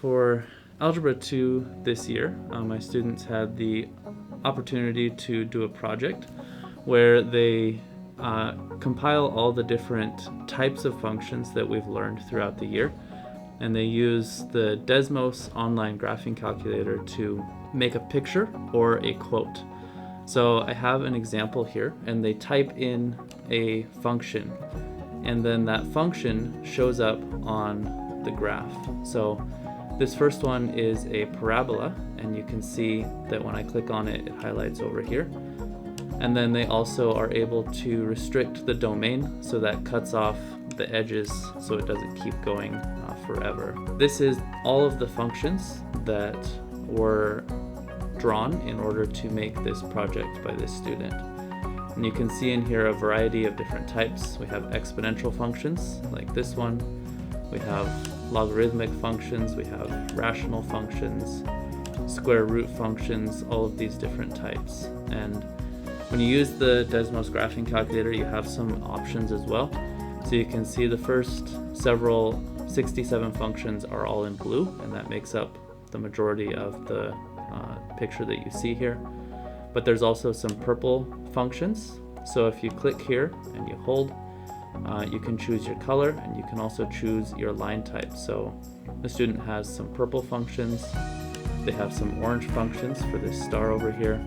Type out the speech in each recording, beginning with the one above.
For Algebra 2 this year, my students had the opportunity to do a project where they compile all the different types of functions that we've learned throughout the year, and they use the Desmos online graphing calculator to make a picture or a quote. So I have an example here, and they type in a function, and then that function shows up on the graph. So this first one is a parabola, and you can see that when I click on it, it highlights over here. And then they also are able to restrict the domain, so that cuts off the edges so it doesn't keep going forever. This is all of the functions that were drawn in order to make this project by this student. And you can see in here a variety of different types. We have exponential functions like this one. We have logarithmic functions, we have rational functions, square root functions, all of these different types. And when you use the Desmos graphing calculator, you have some options as well. So you can see the first several 67 functions are all in blue, and that makes up the majority of the picture that you see here. But there's also some purple functions. So if you click here and you hold, you can choose your color, and you can also choose your line type. So the student has some purple functions, they have some orange functions for this star over here,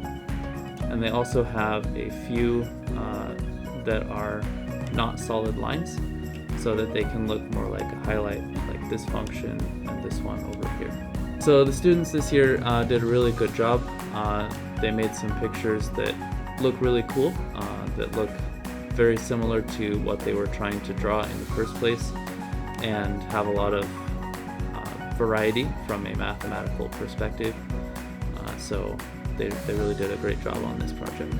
and they also have a few that are not solid lines, so that they can look more like a highlight, like this function and this one over here. So the students this year did a really good job. They made some pictures that look really cool, that look very similar to what they were trying to draw in the first place, and have a lot of variety from a mathematical perspective. So they really did a great job on this project.